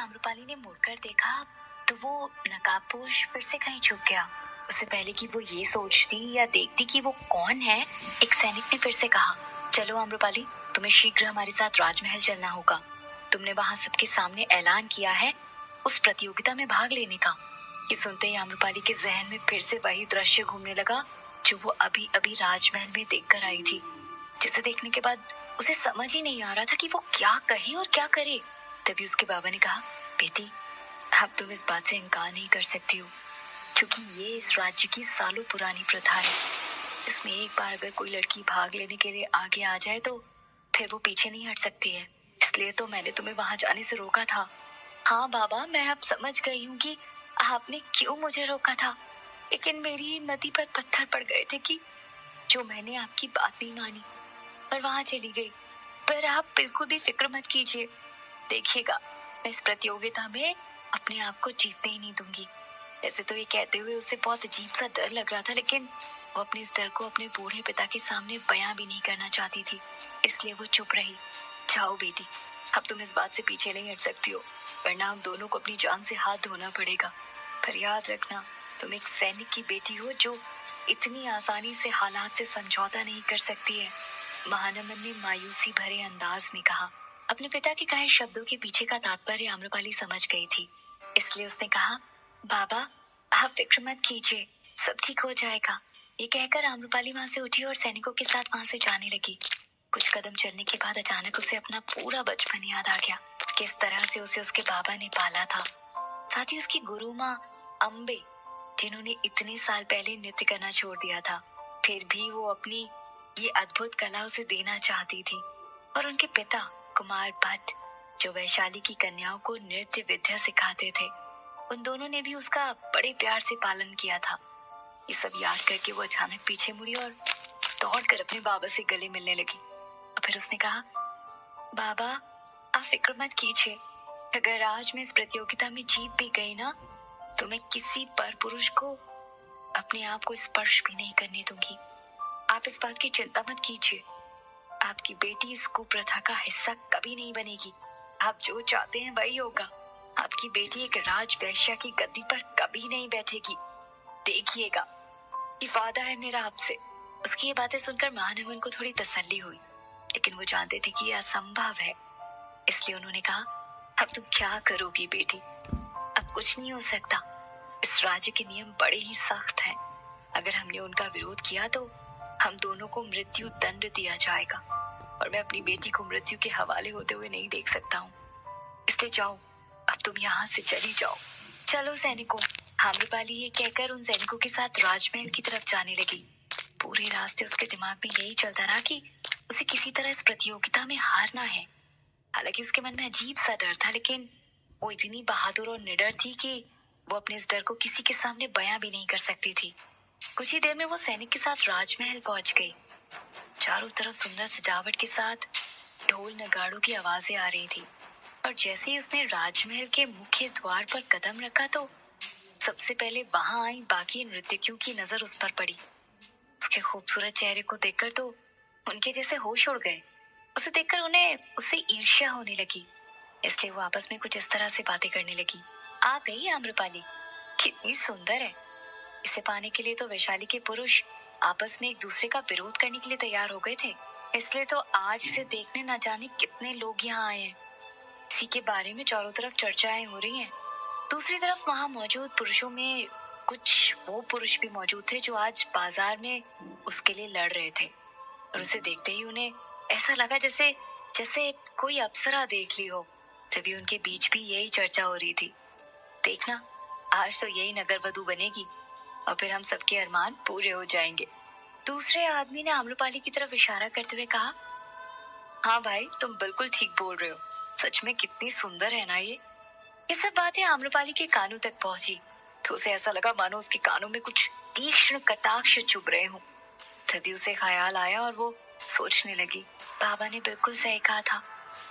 आम्रपाली ने मुड़कर देखा तो वो नकाबपोश फिर से कहीं छुप गया। उससे पहले कि वो ये सोचती या देखती कि वो कौन है, एक सैनिक ने फिर से कहा, चलो आम्रपाली, तुम्हें शीघ्र हमारे साथ राजमहल चलना होगा। तुमने वहां सबके सामने ऐलान किया है उस प्रतियोगिता में भाग लेने का। ये सुनते ही आम्रपाली के जहन में फिर से वही दृश्य घूमने लगा जो वो अभी अभी राजमहल में देखकर आई थी, जिसे देखने के बाद उसे समझ ही नहीं आ रहा था कि वो क्या कहे और क्या करे। तभी उसके बाबा ने कहा, बेटी, अब तुम इस बात से इनकार नहीं कर सकती हो, क्योंकि ये इस राज्य की सालों पुरानी प्रथा है। इसमें एक बार अगर कोई लड़की भाग लेने के लिए आगे आ जाए तो फिर वो पीछे नहीं हट सकती है। इसलिए तो मैंने तुम्हें वहां जाने से रोका था। हाँ बाबा, मैं अब समझ गई हूँ कि आपने क्यों मुझे रोका था, लेकिन मेरी हिम्मती पर पत्थर पड़ गए थे कि जो मैंने आपकी बात नहीं मानी और वहां चली गई। पर आप बिल्कुल भी फिक्र मत कीजिए, देखिएगा मैं इस प्रतियोगिता में अपने आप को जीतने ही नहीं दूंगी। ऐसे तो ये कहते हुए उसे बहुत अजीब सा डर लग रहा था, लेकिन वो अपने इस डर को अपने बूढ़े पिता के सामने बयां भी नहीं करना चाहती थी, इसलिए वो चुप रही। जाओ बेटी, अब तुम इस बात से पीछे नहीं हट सकती हो, वरना हम दोनों को अपनी जान से हाथ धोना पड़ेगा। पर याद रखना, तुम एक सैनिक की बेटी हो जो इतनी आसानी से हालात से समझौता नहीं कर सकती है, महानमन ने मायूसी भरे अंदाज में कहा। अपने पिता के कहे शब्दों के पीछे का तात्पर्य आम्रपाली समझ गई थी, इसलिए उसने कहा, बाबा आप फिक्र मत कीजिए, सब ठीक हो जाएगा। ये कहकर आम्रपाली वहां से उठी और सैनिकों के साथ वहां से जाने लगी। कुछ कदम चलने के बाद अचानक उसे अपना पूरा बचपन याद आ गया, किस तरह से उसे उसके बाबा ने पाला था, साथ ही उसकी गुरु माँ अम्बे, जिन्होंने इतने साल पहले नृत्य करना छोड़ दिया था, फिर भी वो अपनी ये अद्भुत कला उसे देना चाहती थी, और उनके पिता कुमार भट्ट, जो वैशाली की कन्याओं को नृत्य विद्या सिखाते थे, उन दोनों ने भी उसका बड़े प्यार से पालन किया था। ये सब याद करके वो अचानक पीछे मुड़ी और दौड़कर अपने बाबा से गले मिलने लगी। और फिर उसने कहा, बाबा आप फिक्र मत कीजिए, अगर आज मैं इस प्रतियोगिता में जीत भी गई ना, तो मैं किसी पर पुरुष को अपने आप को स्पर्श भी नहीं करने दूंगी। आप इस बात की चिंता मत कीजिए, आपकी बेटी इस कुप्रथा का हिस्सा कभी नहीं बनेगी। आप जो चाहते हैं वही होगा। आपकी बेटी एक राजवैश्या की गद्दी पर कभी नहीं बैठेगी, देखिएगा, ये वादा है मेरा आपसे। उसकी ये बातें सुनकर महानमन को थोड़ी तसल्ली हुई, लेकिन वो जानते थे कि यह असंभव है, इसलिए उन्होंने कहा, अब तुम क्या करोगी बेटी, अब कुछ नहीं हो सकता। इस राज्य के नियम बड़े ही सख्त हैं, अगर हमने उनका विरोध किया तो हम दोनों को मृत्यु दंड दिया जाएगा, और मैं अपनी बेटी को मृत्यु के हवाले होते हुए नहीं देख सकता हूँ। इसलिए जाओ, अब तुम यहाँ से चली जाओ। चलो सैनिकों, आम्रपाली ये कहकर उन सैनिकों के साथ राजमहल की तरफ जाने लगी। पूरे रास्ते उसके दिमाग में यही चलता रहा कि उसे किसी तरह इस प्रतियोगिता में हारना है। हालांकि उसके मन में अजीब सा डर था, लेकिन वो इतनी बहादुर और निडर थी कि वो अपने इस डर को किसी के सामने बयां भी नहीं कर सकती थी। कुछ ही देर में वो सैनिक के साथ राजमहल पहुंच गई। चारों तरफ सुंदर सजावट के साथ ढोल नगाड़ों की आवाजें आ रही थी, और जैसे ही उसने राजमहल के मुख्य द्वार पर कदम रखा तो सबसे पहले वहां आई बाकी नृत्यकियों की नजर उस पर पड़ी। उसके खूबसूरत चेहरे को देखकर तो उनके जैसे होश उड़ गए। उसे देखकर उन्हें उससे ईर्ष्या होने लगी, इसलिए वो आपस में कुछ इस तरह से बातें करने लगी। आ गई आम्रपाली, कितनी सुंदर है। इसे पाने के लिए तो वैशाली के पुरुष आपस में एक दूसरे का विरोध करने के लिए तैयार हो गए थे, इसलिए तो आज इसे देखने न जाने कितने लोग यहाँ आए हैं। इसी के बारे में चारों तरफ चर्चाएं हो रही हैं। दूसरी तरफ वहां मौजूद पुरुषों में कुछ वो पुरुष भी मौजूद थे जो आज बाजार में उसके लिए लड़ रहे थे, और उसे देखते ही उन्हें ऐसा लगा जैसे जैसे कोई अप्सरा देख ली हो। तभी उनके बीच भी यही चर्चा हो रही थी, देखना आज तो यही नगर वधू बनेगी और फिर हम सबके अरमान पूरे हो जाएंगे। दूसरे आदमी ने आम्रपाली की तरफ इशारा करते हुए कहा, हाँ भाई, तुम बिल्कुल ठीक बोल रहे हो, सच में कितनी सुंदर है ना ये सब बातें आम्रपाली के कानों तक पहुंची तो उसे ऐसा लगा मानो उसके कानों में कुछ तीक्ष्ण कटाक्ष चुभ रहे हों। तभी उसे ख्याल आया और वो सोचने लगी, बाबा ने बिल्कुल सही कहा था,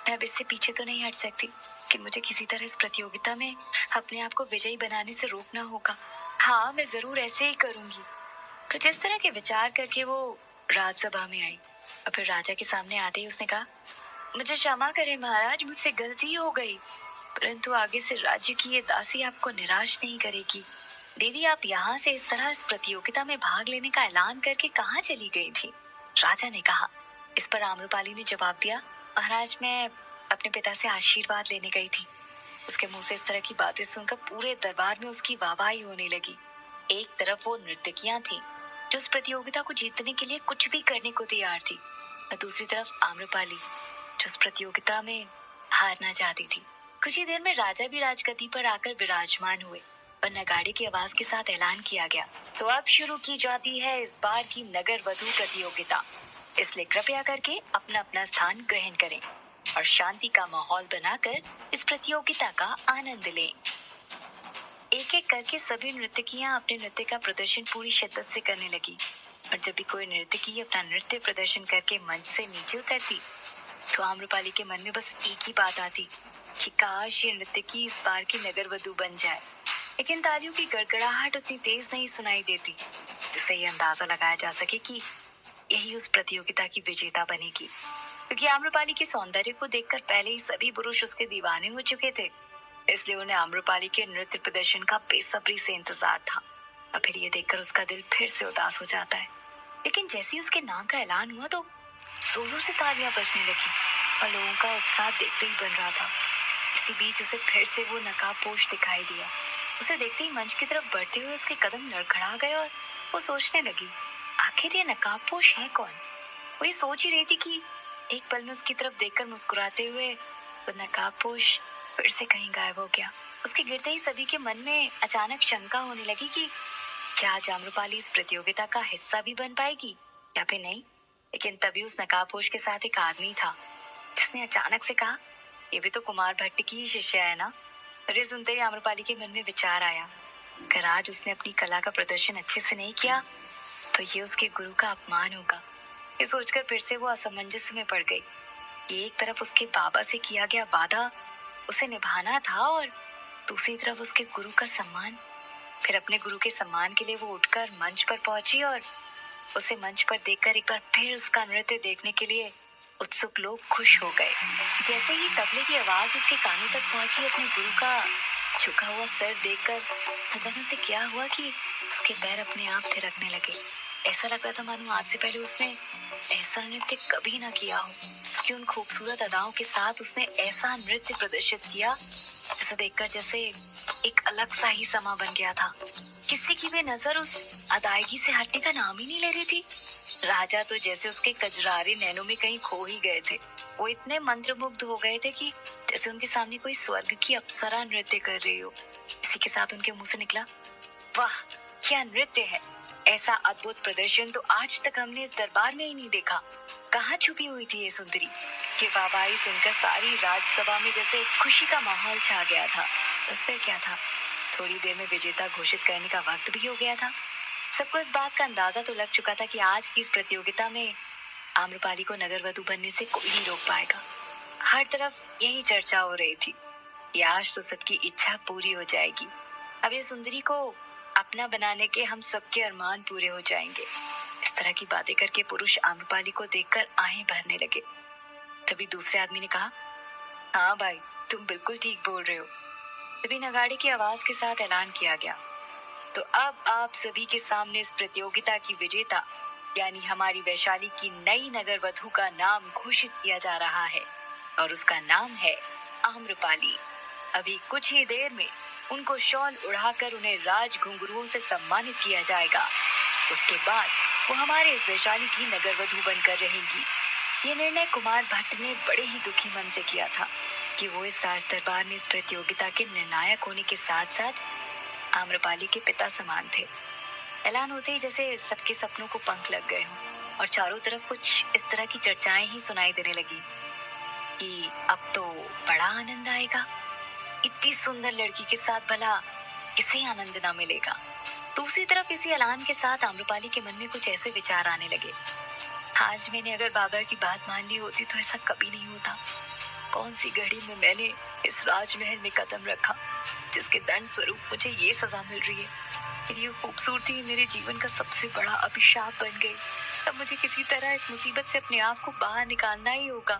मैं अब इससे पीछे तो नहीं हट सकती कि मुझे किसी तरह इस प्रतियोगिता में अपने आप को विजयी बनाने से रोकना होगा। हाँ, मैं जरूर ऐसे ही करूंगी। कुछ इस तरह के विचार करके वो राजसभा में आई, और फिर राजा के सामने आते ही उसने कहा, मुझे क्षमा करें महाराज, मुझसे गलती हो गई। परंतु आगे से राज्य की ये दासी आपको निराश नहीं करेगी। देवी, आप यहाँ से इस तरह इस प्रतियोगिता में भाग लेने का ऐलान करके कहाँ चली गई थी? राजा ने कहा। इस पर आम्रपाली ने जवाब दिया, महाराज, मैं अपने पिता से आशीर्वाद लेने गई थी। उसके मुंह से इस तरह की बातें सुनकर पूरे दरबार में उसकी वाहवाही होने लगी। एक तरफ वो नर्तकियां थी जो उस प्रतियोगिता को जीतने के लिए कुछ भी करने को तैयार थी, और दूसरी तरफ आम्रपाली जो उस प्रतियोगिता में हारना चाहती थी। कुछ ही देर में राजा भी राजगद्दी पर आकर विराजमान हुए और नगाड़े की आवाज के साथ ऐलान किया गया, तो अब शुरू की जाती है इस बार की नगर वधू प्रतियोगिता। इसलिए कृपया करके अपना अपना स्थान ग्रहण करें और शांति का माहौल बनाकर इस प्रतियोगिता का आनंद लें। एक एक करके सभी नर्तकियां अपने नृत्य का प्रदर्शन पूरी शिद्दत से करने लगी, और जब भी कोई नर्तकी अपना नृत्य प्रदर्शन करके मंच से नीचे उतरती तो आम्रपाली के मन में बस एक ही बात आती कि काश ये नर्तकी इस बार की नगर वधू बन जाए। लेकिन तालियों की गड़गड़ाहट उतनी तेज नहीं सुनाई देती जिससे ये अंदाजा लगाया जा सके कि यही उस प्रतियोगिता की विजेता बनेगी, क्योंकि आम्रपाली के सौंदर्य को देखकर पहले ही सभी पुरुष उसके दीवाने हो चुके थे। इसलिए उन्हें आम्रपाली के नृत्य प्रदर्शन का बेसब्री से इंतजार था, और फिर ये देखकर उसका दिल फिर से उदास हो जाता है। लेकिन जैसे ही उसके नाम का ऐलान हुआ तो जोरों से तालियां बजने लगी और लोगों का उत्साह देखते ही बन रहा था। इसी बीच उसे फिर से वो नकाबपोश दिखाई दिया। उसे देखते ही मंच की तरफ बढ़ते हुए उसके कदम लड़खड़ा गए और वो सोचने लगी, आखिर ये नकाबपोश है कौन? वो ये सोच ही रही थी कि एक पल में उसकी तरफ देखकर मुस्कुराते हुए वो नकाबपोश फिर से कहीं गायब हो गया। उसके गिरते ही सभी के मन में अचानक शंका होने लगी कि क्या आज आम्रपाली इस प्रतियोगिता का हिस्सा भी बन पाएगी या फिर नहीं। लेकिन तभी उस नकाबपोश के साथ एक आदमी था जिसने अचानक से कहा, ये भी तो कुमार भट्ट की ही शिष्या है ना? अरे सुनते ही आम्रपाली के मन में विचार आया, अगर आज उसने अपनी कला का प्रदर्शन अच्छे से नहीं किया तो ये उसके गुरु का अपमान होगा। ये सोचकर फिर से वो असमंजस में पड़ गई। ये एक तरफ उसके बाबा से किया गया वादा उसे निभाना था और दूसरी तरफ उसके गुरु का सम्मान। फिर अपने गुरु के सम्मान के लिए वो उठकर मंच पर पहुंची और उसे मंच पर देखकर एक बार फिर उसका नृत्य देखने के लिए उत्सुक लोग खुश हो गए। जैसे ही तबले की आवाज उसके कानों तक पहुंची, अपने गुरु का झुका हुआ सर देखकर अचानक उसे क्या हुआ कि उसके पैर अपने आप थिरकने लगे। ऐसा लग रहा था मानो आज से पहले उसने ऐसा नृत्य कभी ना किया हो। उसकी उन खूबसूरत अदाओं के साथ उसने ऐसा नृत्य प्रदर्शित किया जिसे देखकर जैसे एक अलग सा ही समा बन गया था। किसी की भी नजर उस अदायगी से हटने का नाम ही नहीं ले रही थी। राजा तो जैसे उसके कजरारे नैनों में कहीं खो ही गए थे। वो इतने मंत्रमुग्ध हो गए थे कि जैसे उनके सामने कोई स्वर्ग की अप्सरा नृत्य कर रही हो। इसी के साथ उनके मुंह से निकला, वाह क्या नृत्य है! ऐसा अद्भुत प्रदर्शन तो आज तक हमने इस दरबार में ही नहीं देखा। कहाँ छुपी हुई थी ये सुंदरी? कि वाहवाही सुनकर सारी राजसभा में जैसे खुशी का माहौल छा गया था। बस फिर क्या था, थोड़ी देर में विजेता घोषित करने का वक्त भी हो गया था। सबको इस बात का अंदाजा तो लग चुका था कि आज की इस प्रतियोगिता में आम्रपाली को नगर वधू बनने से कोई नहीं रोक पाएगा। हर तरफ यही चर्चा हो रही थी कि आज तो सबकी इच्छा पूरी हो जाएगी। अब ये सुंदरी को अपना बनाने के हम सबके अरमान पूरे हो जाएंगे। इस तरह की बातें करके पुरुष आम्रपाली को देखकर आहें भरने लगे। तभी दूसरे आदमी ने कहा, हाँ भाई, तुम बिल्कुल ठीक बोल रहे हो। तभी नगाड़े की आवाज के साथ ऐलान किया गया, तो अब आप सभी के सामने इस प्रतियोगिता की विजेता यानी हमारी वैशाली की नई नगर वधू का नाम घोषित किया जा रहा है, और उसका नाम है आम्रपाली। अभी कुछ ही देर में उनको शॉल उड़ाकर उन्हें राज घुंघरुओं से सम्मानित किया जाएगा। उसके बाद वो हमारे इस वैशाली की नगर वधू बनकर रहेंगी। ये निर्णय कुमार भट्ट ने बड़े ही दुखी मन से किया था कि वो इस राज दरबार में इस प्रतियोगिता के निर्णायक होने के साथ साथ आम्रपाली के पिता समान थे। ऐलान होते ही जैसे सबके सपनों को पंख लग गए हों और चारों तरफ कुछ इस तरह की चर्चाएं ही सुनाई देने लगी कि अब तो बड़ा आनंद आएगा। इतनी सुंदर लड़की के साथ भला किसे आनंद ना मिलेगा। दूसरी तरफ इसी ऐलान के साथ आम्रपाली के मन में कुछ ऐसे विचार आने लगे, आज मैंने अगर बाबा की बात मान ली होती तो ऐसा कभी नहीं होता। कौन सी घड़ी में मैंने इस राजमहल में कदम रखा जिसके दंड स्वरूप मुझे ये सजा मिल रही है। मेरी ये खूबसूरती मेरे जीवन का सबसे बड़ा अभिशाप बन गई। अब मुझे किसी तरह इस मुसीबत से अपने आप को बाहर निकालना ही होगा,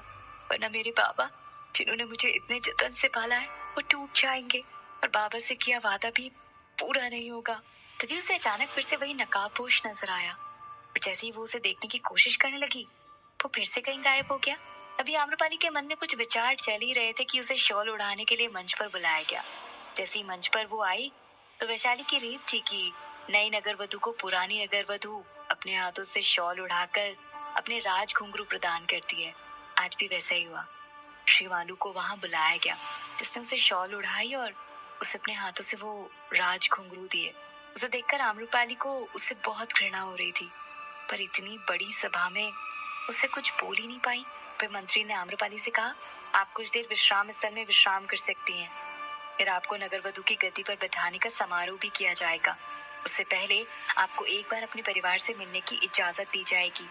वरना मेरे बाबा जिन्होंने मुझे इतने जतन से पाला है वो टूट जाएंगे और बाबा से किया वादा भी पूरा नहीं होगा। तभी उसे अचानक फिर से वही नकाबपोश नजर आया और जैसे ही वो उसे देखने की कोशिश करने लगी वो फिर से कहीं गायब हो गया। अभी आम्रपाली के मन में कुछ विचार चल ही रहे थे कि उसे शॉल उड़ाने के लिए मंच पर बुलाया गया। जैसे ही मंच पर वो आई तो वैशाली की रीत थी कि नई नगर वधू को पुरानी नगर वधू अपने हाथों से शॉल उड़ाकर अपने राज घुंघरू प्रदान करती है। आज भी वैसा ही हुआ। शिवालू को वहां बुलाया गया जिसने उसे शॉल उड़ाई और उसे अपने हाथों से वो राज घुंघरू दिए। उसे देखकर आम्रपाली को उससे बहुत घृणा हो रही थी, पर इतनी बड़ी सभा में उससे कुछ बोल ही नहीं पाई। फिर मंत्री ने आम्रपाली से कहा, आप कुछ देर विश्राम स्थल में विश्राम कर सकती हैं, फिर आपको नगरवधु की गद्दी पर बैठाने का समारोह भी किया जाएगा। उससे पहले आपको एक बार अपने परिवार से मिलने की इजाजत दी जाएगी।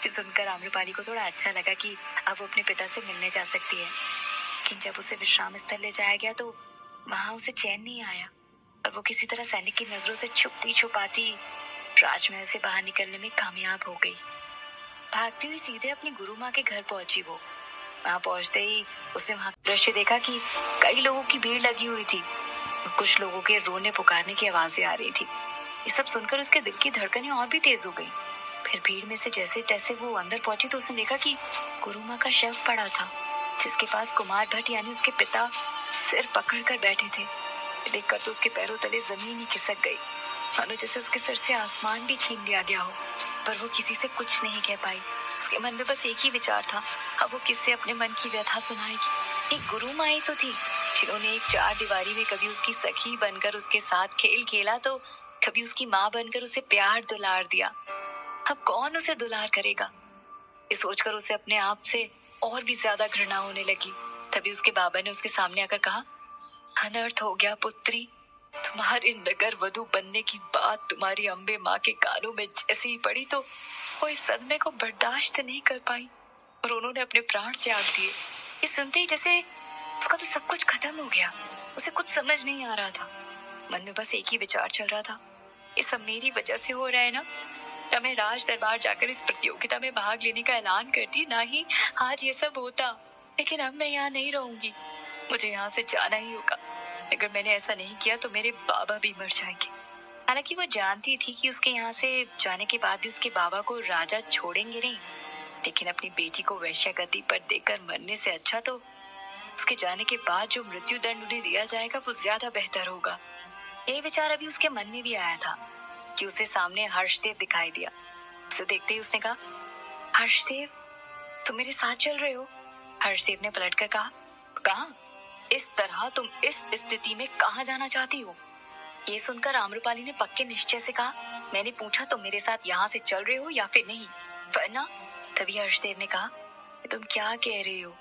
फिर सुनकर आम्रपाली को थोड़ा अच्छा लगा कि अब वो अपने पिता से मिलने जा सकती है। लेकिन जब उसे विश्राम स्थल ले जाया गया तो वहां उसे चैन नहीं आया और वो किसी तरह सैनिक की नजरों से छुपती छुपाती राजमहल से बाहर निकलने में कामयाब हो गई। भागती हुई सीधे अपनी गुरु माँ के घर पहुंची। वो वहां पहुंचते ही उसने वहां दृश्य देखा कि कई लोगों की भीड़ लगी हुई थी। कुछ लोगों के रोने पुकारने की आवाजें आ रही थी। ये सब सुनकर उसके दिल की धड़कनें और भी तेज हो गई। फिर भीड़ में से जैसे तैसे वो अंदर पहुंची तो उसने देखा कि गुरु माँ का शव पड़ा था, जिसके पास कुमार भट्ट यानी उसके पिता सिर पकड़कर बैठे थे। देखकर तो उसके पैरों तले जमीन ही खिसक गई, मानो जैसे उसके सिर से आसमान भी छीन लिया गया हो। पर वो किसी से कुछ नहीं कह पाई। उसके मन में बस एक ही विचार था, अब वो किससे अपने मन की व्यथा सुनाएगी। एक गुरु माँ ही तो थी जिन्होंने एक चार दीवारी में कभी उसकी सखी बनकर उसके साथ खेल खेला तो कभी उसकी माँ बनकर उसे प्यार दुलार दिया। अब कौन उसे दुलार करेगा, ये सोचकर उसे अपने आप से और भी ज्यादा घृणा होने लगी। तभी उसके बाबा ने उसके सामने आकर कहा, अनर्थ हो गया पुत्री, तुम्हारे नगर वधू बनने की बात तुम्हारी अम्बे माँ के कानों में जैसे ही पड़ी तो वो इस सदमे को बर्दाश्त नहीं कर पाई और उन्होंने अपने प्राण त्याग दिए। ये सुनते ही जैसे उसका तो सब कुछ खत्म हो गया। उसे कुछ समझ नहीं आ रहा था। मन में बस एक ही विचार चल रहा था, ये सब मेरी वजह से हो रहा है ना। तो मैं राज दरबार जाकर इस प्रतियोगिता में भाग लेने का ऐलान करती, ना ही आज ये सब होता। लेकिन अब मैं यहाँ नहीं रहूंगी, मुझे यहाँ से जाना ही होगा। अगर मैंने ऐसा नहीं किया तो मेरे बाबा भी मर जाएंगे। हालांकि वो जानती थी कि उसके यहाँ से जाने के बाद भी उसके बाबा को राजा छोड़ेंगे नहीं, लेकिन अपनी बेटी को वैश्यागति पर देकर मरने से अच्छा तो उसके जाने के बाद जो मृत्यु दंड उन्हें दिया जाएगा वो ज्यादा बेहतर होगा। यही विचार अभी उसके मन में भी आया था कि उसे सामने हर्षदेव दिखाई दिया। उसे देखते ही उसने कहा, हर्षदेव तुम मेरे साथ चल रहे हो? हर्षदेव ने पलटकर कहा, कहाँ? इस तरह तुम इस स्थिति में कहाँ जाना चाहती हो? ये सुनकर आम्रपाली ने पक्के निश्चय से कहा, मैंने पूछा तुम मेरे साथ यहाँ से चल रहे हो या फिर नहीं, वरना। तभी हर्षदेव ने कहा, तुम क्या कह रहे हो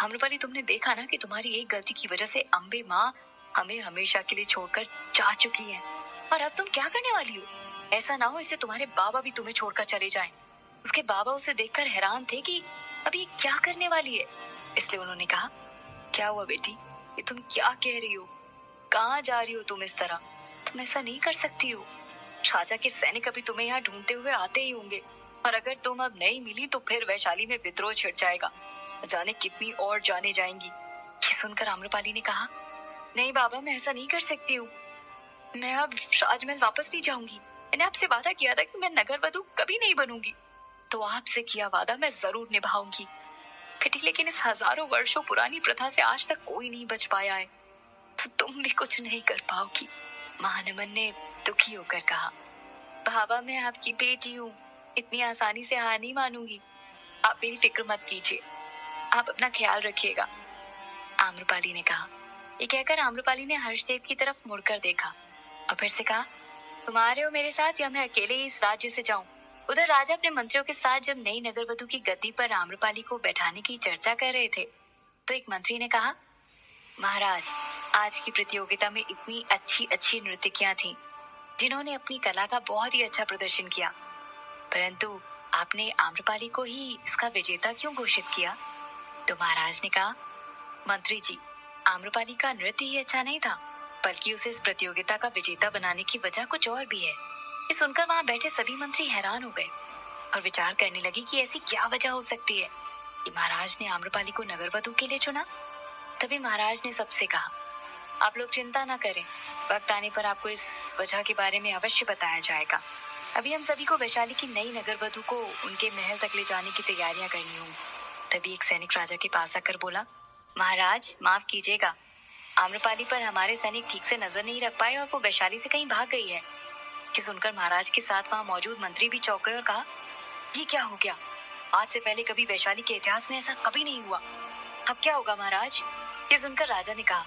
आम्रपाली, तुमने देखा ना कि तुम्हारी एक गलती की वजह से अम्बे माँ हमें हमेशा के लिए छोड़कर जा चुकी है, और अब तुम क्या करने वाली हो? ऐसा ना हो इससे तुम्हारे बाबा भी तुम्हें छोड़कर चले जाएं। उसके बाबा उसे देखकर हैरान थे कि अभी क्या करने वाली है, इसलिए उन्होंने कहा, क्या हुआ बेटी, ये तुम क्या कह रही हो? कहाँ जा रही हो तुम इस तरह? तुम ऐसा नहीं कर सकती हो। राजा के सैनिक अभी तुम्हें यहाँ ढूंढते हुए आते ही होंगे, और अगर तुम अब नहीं मिली तो फिर वैशाली में विद्रोह छिड़ जाएगा, जाने कितनी और जाने जाएंगी। ये सुनकर आम्रपाली ने कहा, नहीं बाबा, मैं ऐसा नहीं कर सकती हूँ। मैं अब राजमहल वापस नहीं जाऊंगी। मैंने आपसे वादा किया था कि मैं नगर वधू कभी नहीं बनूंगी, तो आपसे किया वादा मैं जरूर निभाऊंगी बेटी। लेकिन इस हजारों वर्षों पुरानी प्रथा से आज तक कोई नहीं बच पाया है, तो तुम भी कुछ नहीं कर पाओगी। महानमन ने दुखी होकर कहा, बाबा मैं आपकी बेटी हूँ, इतनी आसानी से हार नहीं मानूंगी। आप मेरी फिक्र मत कीजिए, आप अपना ख्याल रखिएगा, आम्रपाली ने कहा। ये कहकर आम्रपाली ने हर्षदेव की तरफ मुड़कर देखा और फिर से कहा, तुम आ रहे हो मेरे साथ या मैं अकेले ही इस राज्य से जाऊं? उधर राजा अपने मंत्रियों के साथ जब नई नगरवधु की गद्दी पर आम्रपाली को बैठाने की चर्चा कर रहे थे तो एक मंत्री ने कहा, महाराज, आज की प्रतियोगिता में इतनी अच्छी अच्छी नृत्यकियां थीं जिन्होंने अपनी कला का बहुत ही अच्छा प्रदर्शन किया, परंतु आपने आम्रपाली को ही इसका विजेता क्यों घोषित किया? तो महाराज ने कहा, मंत्री जी, आम्रपाली का नृत्य ही अच्छा नहीं था, बल्कि उसे इस प्रतियोगिता का विजेता बनाने की वजह कुछ और भी है। ये सुनकर वहां बैठे सभी मंत्री हैरान हो गए और विचार करने लगे कि ऐसी क्या वजह हो सकती है। कि महाराज ने आम्रपाली को नगरवधु के लिए चुना। तभी महाराज ने सबसे कहा, महाराज, मैं आपकी बेटी हूँ, इतनी आसानी से हार नहीं मानूंगी। आप मेरी फिक्र मत कीजिए, आप अपना ख्याल रखिएगा, आम्रपाली ने कहा। ये कहकर आम्रपाली ने हर्षदेव की तरफ मुड़कर देखा और फिर से कहा, तुम आ रहे हो मेरे साथ या मैं अकेले ही इस राज्य से जाऊं? उधर राजा अपने मंत्रियों के साथ जब नई नगरवधु की गद्दी पर आम्रपाली को बैठाने की चर्चा कर रहे थे तो एक मंत्री ने कहा, महाराज, आज की प्रतियोगिता में इतनी अच्छी अच्छी नृत्यकियां थीं जिन्होंने अपनी कला का बहुत ही अच्छा प्रदर्शन किया, परंतु आपने आम्रपाली को ही इसका विजेता घोषित किया। तो महाराज ने कहा, आप लोग चिंता ना करें, वक्त आने पर आपको इस वजह के बारे में अवश्य बताया जाएगा। अभी हम सभी को वैशाली की नई नगर वधु को उनके महल तक ले जाने की तैयारियां करनी होंगी। तभी एक सैनिक राजा के पास आकर बोला, महाराज माफ कीजिएगा, आम्रपाली पर हमारे सैनिक ठीक से नजर नहीं रख पाए और वो वैशाली से कहीं भाग गई है। कि सुनकर महाराज के साथ वहां मौजूद मंत्री भी चौंक गए और कहा, ये क्या हो गया? आज से पहले कभी वैशाली के इतिहास में ऐसा कभी नहीं हुआ। अब क्या होगा महाराज? ये सुनकर राजा ने कहा,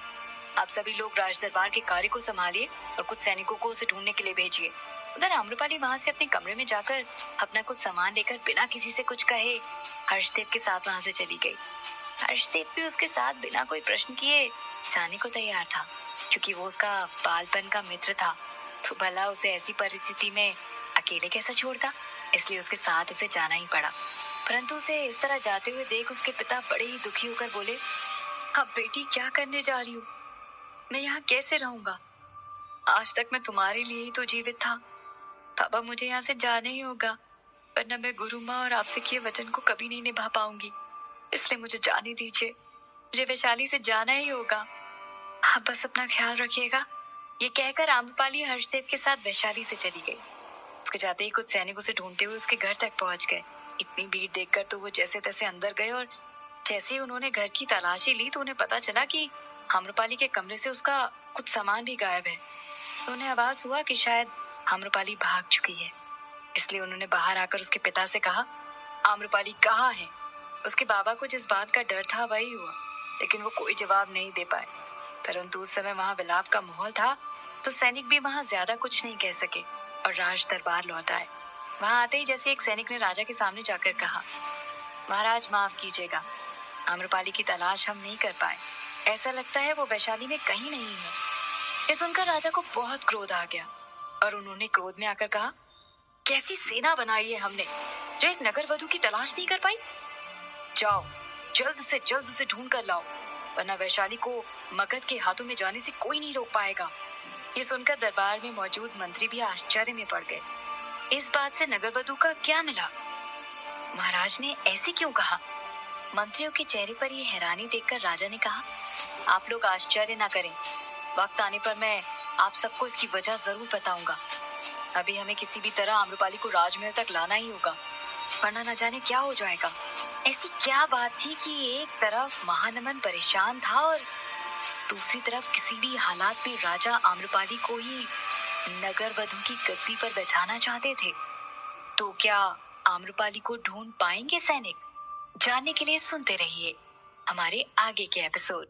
आप सभी लोग राज दरबार के कार्य को संभालिए और कुछ सैनिकों को उसे ढूंढने के लिए भेजिए। उधर आम्रपाली वहां से अपने कमरे में जाकर अपना कुछ सामान लेकर बिना किसी से कुछ कहे हर्षदेव के साथ वहां से चली गई। हर्षदेव भी उसके साथ बिना कोई प्रश्न किए जाने को तैयार था, क्योंकि वो उसका बालपन का मित्र था। तो भला उसे ऐसी परिस्थिति में अकेले कैसा छोड़ता, इसलिए उसके साथ उसे जाना ही पड़ा। परंतु उसे इस तरह जाते हुए देख उसके पिता बड़े ही दुखी होकर बोले, अब बेटी क्या करने जा रही हूँ? मैं यहाँ कैसे रहूंगा? आज तक मैं तुम्हारे लिए ही तो जीवित था। अब मुझे यहाँ से जाना ही होगा, वरना मैं गुरु माँ और आपसे किए वचन को कभी नहीं निभा पाऊंगी। इसलिए मुझे जाने दीजिए, मुझे वैशाली से जाना ही होगा। आप बस अपना ख्याल रखिएगा। ये कहकर आम्रपाली हर्षदेव के साथ वैशाली से चली गई। उसके जाते ही कुछ सैनिक उसे ढूंढते हुए उसके घर तक पहुंच गए। इतनी भीड़ देखकर तो वो जैसे तैसे अंदर गए और जैसे ही उन्होंने घर की तलाशी ली तो उन्हें पता चला कि आम्रपाली के कमरे से उसका कुछ सामान भी गायब है। तो उन्हें आभास हुआ कि शायद आम्रपाली भाग चुकी है। इसलिए उन्होंने बाहर आकर उसके पिता से कहा, आम्रपाली कहाँ है? उसके बाबा को जिस बात का डर था वही हुआ, लेकिन वो कोई जवाब नहीं दे पाए। परंतु उस समय वहां विलाप का माहौल था, तो सैनिक भी वहां ज्यादा कुछ नहीं कह सके और राज दरबार लौट आए। वहां आते ही जैसे एक सैनिक ने राजा के सामने जाकर कहा, महाराज माफ कीजिएगा, आम्रपाली की तलाश हम नहीं कर पाए। ऐसा लगता है वो वैशाली में कहीं नहीं है। ये सुनकर राजा को बहुत क्रोध आ गया और उन्होंने क्रोध में आकर कहा, कैसी सेना बनाई है हमने जो एक नगर वधु की तलाश नहीं कर पाई? जाओ जल्द से जल्द उसे ढूंढ कर लाओ, वरना वैशाली को मगध के हाथों में जाने से कोई नहीं रोक पाएगा। ये सुनकर दरबार में मौजूद मंत्री भी आश्चर्य में पड़ गए। इस बात से नगर वधु का क्या मिला? महाराज ने ऐसे क्यों कहा? मंत्रियों के चेहरे पर ये हैरानी देखकर राजा ने कहा, आप लोग आश्चर्य ना करें, वक्त आने पर मैं आप सबको इसकी वजह जरूर बताऊंगा। अभी हमें किसी भी तरह आम्रपाली को राजमहल तक लाना ही होगा, वरना न जाने क्या हो जाएगा। ऐसी क्या बात थी कि एक तरफ महानमन परेशान था और दूसरी तरफ किसी भी हालात में राजा आम्रपाली को ही नगर वधु की गद्दी पर बैठाना चाहते थे। तो क्या आम्रपाली को ढूंढ पाएंगे सैनिक? जानने के लिए सुनते रहिए हमारे आगे के एपिसोड।